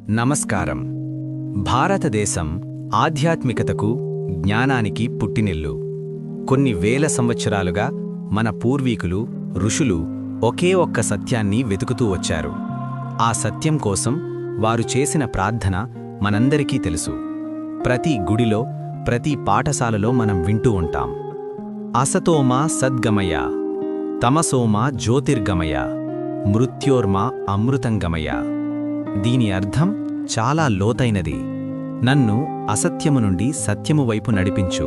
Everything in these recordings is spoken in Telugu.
నమస్కారం. భారతదేశం ఆధ్యాత్మికతకు, జ్ఞానానికి పుట్టినిల్లు. కొన్ని వేల సంవత్సరాలుగా మన పూర్వీకులు, ఋషులు ఒకే ఒక్క సత్యాన్ని వెతుకుతూ వచ్చారు. ఆ సత్యం కోసం వారు చేసిన ప్రార్థన మనందరికీ తెలుసు. ప్రతి గుడిలో, ప్రతి పాఠశాలలో మనం వింటూ ఉంటాం. అసతోమా సద్గమయ, తమసోమా జ్యోతిర్గమయ, మృత్యోర్మా అమృతంగమయ. దీని అర్థం చాలా లోతైనది. నన్ను అసత్యము నుండి సత్యము వైపు నడిపించు,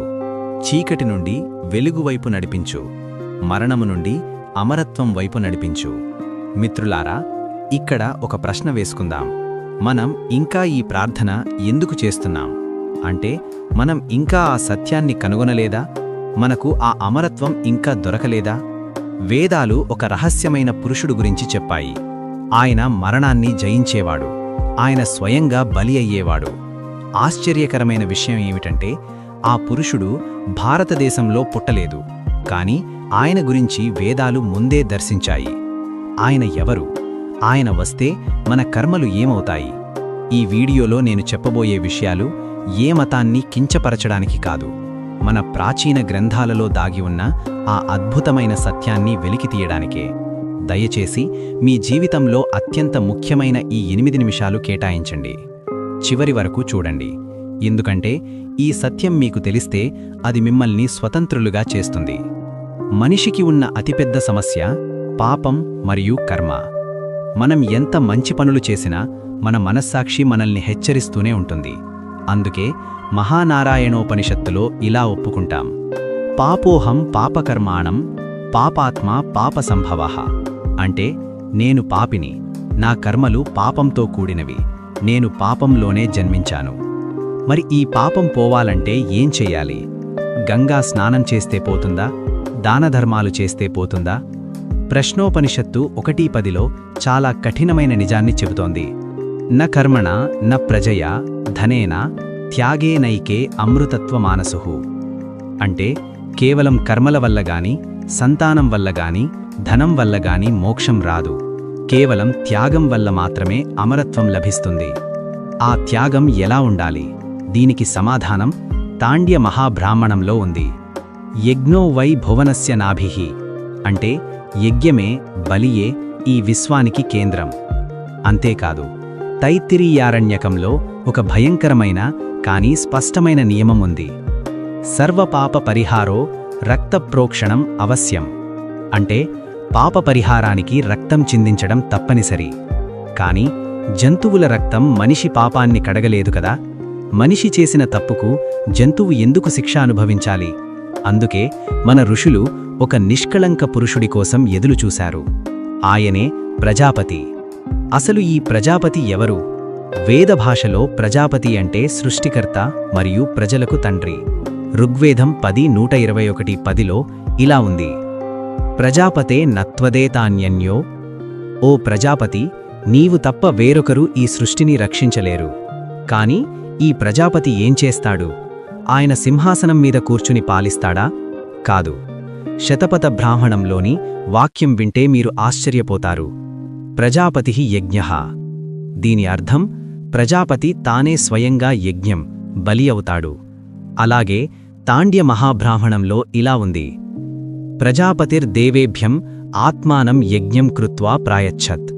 చీకటి నుండి వెలుగు వైపు నడిపించు, మరణము నుండి అమరత్వం వైపు నడిపించు. మిత్రులారా, ఇక్కడ ఒక ప్రశ్న వేసుకుందాం. మనం ఇంకా ఈ ప్రార్థన ఎందుకు చేస్తున్నాం? అంటే మనం ఇంకా ఆ సత్యాన్ని కనుగొనలేదా? మనకు ఆ అమరత్వం ఇంకా దొరకలేదా? వేదాలు ఒక రహస్యమైన పురుషుడు గురించి చెప్పాయి. ఆయన మరణాన్ని జయించేవాడు. ఆయన స్వయంగా బలి అయ్యేవాడు. ఆశ్చర్యకరమైన విషయం ఏమిటంటే, ఆ పురుషుడు భారతదేశంలో పుట్టలేదు, కాని ఆయన గురించి వేదాలు ముందే దర్శించాయి. ఆయన ఎవరు? ఆయన వస్తే మన కర్మలు ఏమవుతాయి? ఈ వీడియోలో నేను చెప్పబోయే విషయాలు ఏ మతాన్ని కించపరచడానికి కాదు, మన ప్రాచీన గ్రంథాలలో దాగి ఉన్న ఆ అద్భుతమైన సత్యాన్ని వెలికితీయడానికే. దయచేసి మీ జీవితంలో అత్యంత ముఖ్యమైన ఈ 8 నిమిషాలు కేటాయించండి. చివరి వరకు చూడండి, ఎందుకంటే ఈ సత్యం మీకు తెలిస్తే అది మిమ్మల్ని స్వతంత్రులుగా చేస్తుంది. మనిషికి ఉన్న అతిపెద్ద సమస్య పాపం మరియు కర్మ. మనం ఎంత మంచి పనులు చేసినా మన మనస్సాక్షి మనల్ని హెచ్చరిస్తూనే ఉంటుంది. అందుకే మహానారాయణోపనిషత్తులో ఇలా ఒప్పుకుంటాం: పాపోహం పాపకర్మాణం పాపాత్మా పాపసంభవః. అంటే నేను పాపిని, నా కర్మలు పాపంతో కూడినవి, నేను పాపంలోనే జన్మించాను. మరి ఈ పాపం పోవాలంటే ఏం చెయ్యాలి? గంగా స్నానం చేస్తే పోతుందా? దానధర్మాలు చేస్తే పోతుందా? ప్రశ్నోపనిషత్తు 1:10లో చాలా కఠినమైన నిజాన్ని చెబుతోంది: న కర్మణ న ప్రజయా ధనేన త్యాగేనైకే అమృతత్వమానసుః. అంటే కేవలం కర్మల వల్ల గాని, సంతానం వల్ల గాని, ధనం వల్ల గాని మోక్షం రాదు. కేవలం త్యాగం వల్ల మాత్రమే అమరత్వం లభిస్తుంది. ఆ త్యాగం ఎలా ఉండాలి? దీనికి సమాధానం తాండ్య మహాబ్రాహ్మణంలో ఉంది. యజ్ఞో వై భువనస్య నాభిః. అంటే యజ్ఞమే, బలియే ఈ విశ్వానికి కేంద్రం. అంతేకాదు, తైత్తిరీయారణ్యకంలో ఒక భయంకరమైన కానీ స్పష్టమైన నియమం ఉంది: సర్వపాప పరిహారో రక్తప్రోక్షణం అవశ్యం. అంటే పాప పరిహారానికి రక్తం చిందించడం తప్పనిసరి. కాని జంతువుల రక్తం మనిషి పాపాన్ని కడగలేదు కదా. మనిషి చేసిన తప్పుకు జంతువు ఎందుకు శిక్ష అనుభవించాలి? అందుకే మన ఋషులు ఒక నిష్కళంక పురుషుడి కోసం ఎదురుచూశారు. ఆయనే ప్రజాపతి. అసలు ఈ ప్రజాపతి ఎవరు? వేద భాషలో ప్రజాపతి అంటే సృష్టికర్త మరియు ప్రజలకు తండ్రి. ఋగ్వేదం 10:121-10లో ఇలా ఉంది: ప్రజాపతే నత్వదేతాన్యన్యో. ఓ ప్రజాపతి, నీవు తప్ప వేరొకరు ఈ సృష్టిని రక్షించలేరు. కాని ఈ ప్రజాపతి ఏం చేస్తాడు? ఆయన సింహాసనం మీద కూర్చుని పాలిస్తాడా? కాదు. శతపథ బ్రాహ్మణంలోని వాక్యం వింటే మీరు ఆశ్చర్యపోతారు: ప్రజాపతిః యజ్ఞః. దీని అర్థం ప్రజాపతి తానే స్వయంగా యజ్ఞం, బలి అవుతాడు. అలాగే తాండ్య మహాబ్రాహ్మణంలో ఇలా ఉంది: ప్రజాపతిర్దేవేభ్యం ఆత్మానం యజ్ఞం కృత్వా ప్రాయచ్చత్.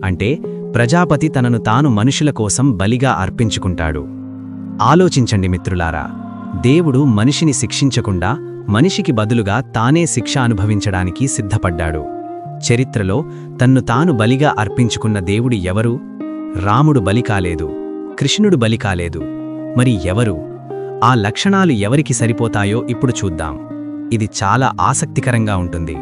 అంటే ప్రజాపతి తనను తాను మనుషుల కోసం బలిగా అర్పించుకుంటాడు. ఆలోచించండి మిత్రులారా, దేవుడు మనిషిని శిక్షించకుండా మనిషికి బదులుగా తానే శిక్ష అనుభవించడానికి సిద్ధపడ్డాడు. చరిత్రలో తన్ను తాను బలిగా అర్పించుకున్న దేవుడు ఎవరు? రాముడు బలి కాలేదు, కృష్ణుడు బలి కాలేదు. మరి ఎవరు? ఆ లక్షణాలు ఎవరికి సరిపోతాయో ఇప్పుడు చూద్దాం. ఇది చాలా ఆసక్తికరంగా ఉంటుంది.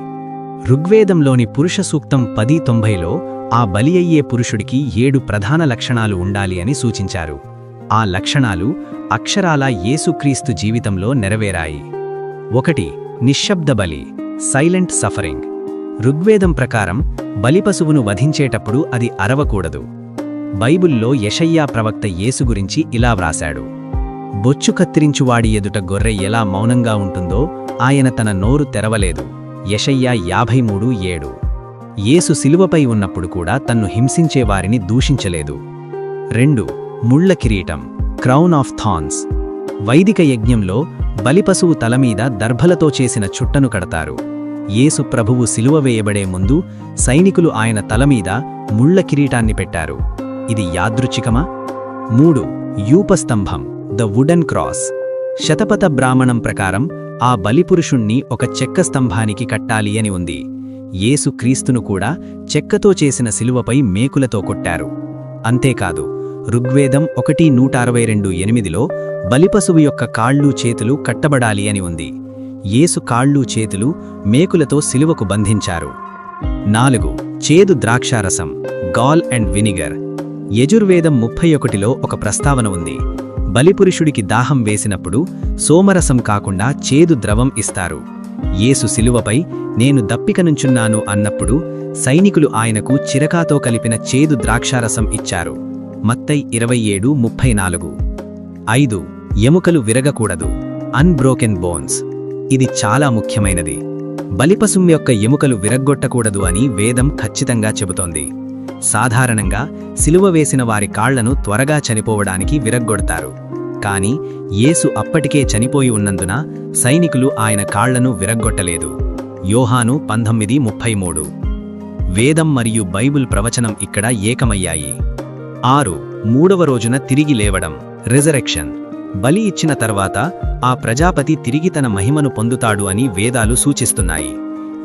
ఋగ్వేదంలోని పురుష సూక్తం 10:90లో ఆ బలి అయ్యే పురుషుడికి 7 ప్రధాన లక్షణాలు ఉండాలి అని సూచించారు. ఆ లక్షణాలు అక్షరాల యేసుక్రీస్తు జీవితంలో నెరవేరాయి. 1. నిశ్శబ్ద బలి, సైలెంట్ సఫరింగ్. ఋగ్వేదం ప్రకారం బలిపశువును వధించేటప్పుడు అది అరవకూడదు. బైబిల్లో యెషయ్యా ప్రవక్త యేసు గురించి ఇలా వ్రాశాడు: బొచ్చు కత్తిరించువాడి ఎదుట గొర్రె ఎలా మౌనంగా ఉంటుందో ఆయన తన నోరు తెరవలేదు. యెషయ్యా 53:7. యేసు శిలువపై ఉన్నప్పుడు కూడా తన్ను హింసించేవారిని దూషించలేదు. 2 ముళ్ళ కిరీటం, క్రౌన్ ఆఫ్ థార్న్స్. వైదిక యజ్ఞంలో బలిపశువు తలమీద దర్భలతో చేసిన చుట్టను కడతారు. యేసు ప్రభువు సిలువ వేయబడే ముందు సైనికులు ఆయన తలమీద ముళ్ళ కిరీటాన్ని పెట్టారు. ఇది యాదృచ్ఛికమా? 3 యూపస్తంభం, ద వుడెన్ క్రాస్. శతపథ బ్రాహ్మణం ప్రకారం ఆ బలిపురుషుణ్ణి ఒక చెక్క స్తంభానికి కట్టాలి అని ఉంది. యేసు క్రీస్తును కూడా చెక్కతో చేసిన సిలువపై మేకులతో కొట్టారు. అంతేకాదు, ఋగ్వేదం 1:162:8లో బలిపశువు యొక్క కాళ్ళు చేతులు కట్టబడాలి అని ఉంది. యేసు కాళ్ళు చేతులు మేకులతో సిలువకు బంధించారు. 4 చేదు ద్రాక్షారసం, గాల్ అండ్ వినిగర్. యజుర్వేదం 31లో ఒక ప్రస్తావన ఉంది. బలిపురుషుడికి దాహం వేసినప్పుడు సోమరసం కాకుండా చేదు ద్రవం ఇస్తారు. యేసు సిలువపై నేను దప్పికనుంచున్నాను అన్నప్పుడు సైనికులు ఆయనకు చిరకాతో కలిపిన చేదు ద్రాక్షారసం ఇచ్చారు. మత్తయి 27:34. 5 ఎముకలు విరగకూడదు, అన్బ్రోకెన్ బోన్స్. ఇది చాలా ముఖ్యమైనది. బలిపశువు యొక్క ఎముకలు విరగ్గొట్టకూడదు అని వేదం ఖచ్చితంగా చెబుతోంది. సాధారణంగా సిలువ వేసిన వారి కాళ్లను త్వరగా చనిపోవడానికి విరగ్గొడతారు. కాని యేసు అప్పటికే చనిపోయి ఉన్నందున సైనికులు ఆయన కాళ్లను విరగ్గొట్టలేదు. యోహాను 19:33. వేదం మరియు బైబిల్ ప్రవచనం ఇక్కడ ఏకమయ్యాయి. 6 మూడవ రోజున తిరిగి లేవడం, రిజరెక్షన్. బలి ఇచ్చిన తర్వాత ఆ ప్రజాపతి తిరిగి తన మహిమను పొందుతాడు అని వేదాలు సూచిస్తున్నాయి.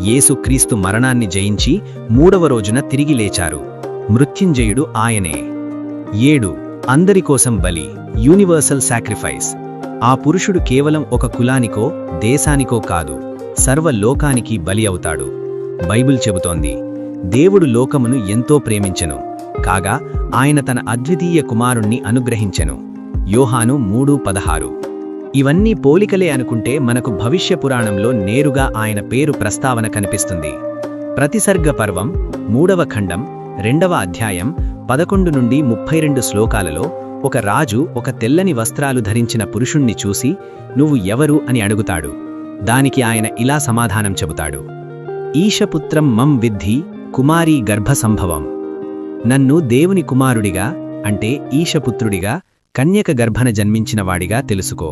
యేసు క్రీస్తు మరణాన్ని జయించి మూడవ రోజున తిరిగి లేచారు. మృత్యుంజయుడు ఆయనే. 7 అందరి కోసం బలి, యూనివర్సల్ సాక్రిఫైస్. ఆ పురుషుడు కేవలం ఒక కులానికో దేశానికో కాదు, సర్వలోకానికి బలి అవుతాడు. బైబిల్ చెబుతోంది, దేవుడు లోకమును ఎంతో ప్రేమించెను, కాగా ఆయన తన అద్వితీయ కుమారుణ్ణి అనుగ్రహించెను. యోహాను 3:16. ఇవన్నీ పోలికలే అనుకుంటే మనకు భవిష్య పురాణంలో నేరుగా ఆయన పేరు ప్రస్తావన కనిపిస్తుంది. ప్రతిసర్గ పర్వం 3వ ఖండం 2వ అధ్యాయం 11 నుండి 32 శ్లోకాలలో ఒక రాజు ఒక తెల్లని వస్త్రాలు ధరించిన పురుషుణ్ణి చూసి, నువ్వు ఎవరు అని అడుగుతాడు. దానికి ఆయన ఇలా సమాధానం చెబుతాడు, ఈశపుత్రం మం విద్ధి కుమారీ గర్భసంభవం. నన్ను దేవుని కుమారుడిగా, అంటే ఈశపుత్రుడిగా, కన్యక గర్భన జన్మించినవాడిగా తెలుసుకో.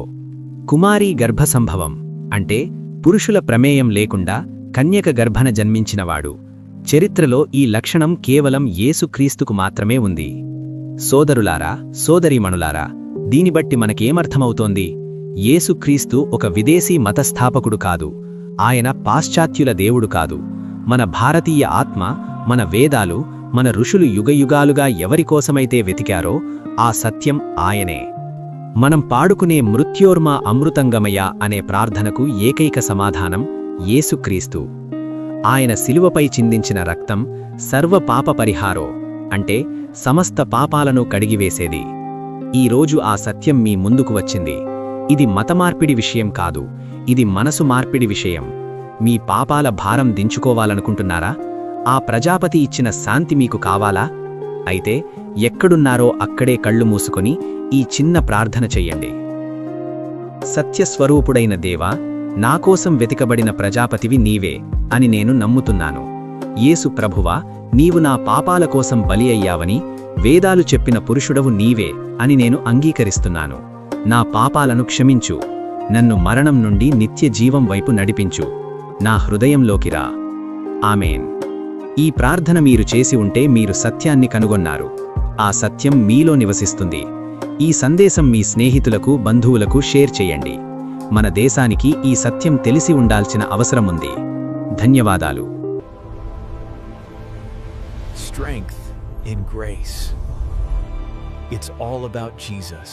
కుమారీ గర్భసంభవం అంటే పురుషుల ప్రమేయం లేకుండా కన్యక గర్భన జన్మించినవాడు. చరిత్రలో ఈ లక్షణం కేవలం యేసుక్రీస్తుకు మాత్రమే ఉంది. సోదరులారా, సోదరీమణులారా, దీనిబట్టి మనకేమర్థమవుతోంది? యేసుక్రీస్తు ఒక విదేశీ మతస్థాపకుడు కాదు. ఆయన పాశ్చాత్యుల దేవుడు కాదు. మన భారతీయ ఆత్మ, మన వేదాలు, మన ఋషులు యుగయుగాలుగా ఎవరికోసమైతే వెతికారో ఆ సత్యం ఆయనే. మనం పాడుకునే మృత్యోర్మా అమృతంగమయ అనే ప్రార్థనకు ఏకైక సమాధానం యేసుక్రీస్తు. ఆయన శిలువపై చిందించిన రక్తం సర్వ పాప పరిహారో, అంటే సమస్త పాపాలను కడిగివేసేది. ఈరోజు ఆ సత్యం మీ ముందుకు వచ్చింది. ఇది మతమార్పిడి విషయం కాదు, ఇది మనసు మార్పిడి విషయం. మీ పాపాల భారం దించుకోవాలనుకుంటున్నారా? ఆ ప్రజాపతి ఇచ్చిన శాంతి మీకు కావాలా? అయితే ఎక్కడున్నారో అక్కడే కళ్ళు మూసుకొని ఈ చిన్న ప్రార్థన చెయ్యండి. సత్యస్వరూపుడైన దేవా, నాకోసం వెతికబడిన ప్రజాపతివి నీవే అని నేను నమ్ముతున్నాను. యేసు ప్రభువా, నీవు నా పాపాల కోసం బలి అయ్యావని, వేదాలు చెప్పిన పురుషుడవు నీవే అని నేను అంగీకరిస్తున్నాను. నా పాపాలను క్షమించు, నన్ను మరణం నుండి నిత్య జీవం వైపు నడిపించు. నా హృదయంలోకి రా. ఆమేన్. ఈ ప్రార్థన మీరు చేసి ఉంటే మీరు సత్యాన్ని కనుగొన్నారు. ఆ సత్యం మీలో నివసిస్తుంది. ఈ సందేశం మీ స్నేహితులకు, బంధువులకు షేర్ చేయండి. మన దేశానికి ఈ సత్యం తెలిసి ఉండాల్సిన అవసరం ఉంది. ధన్యవాదాలు. Strength in grace. It's all about Jesus.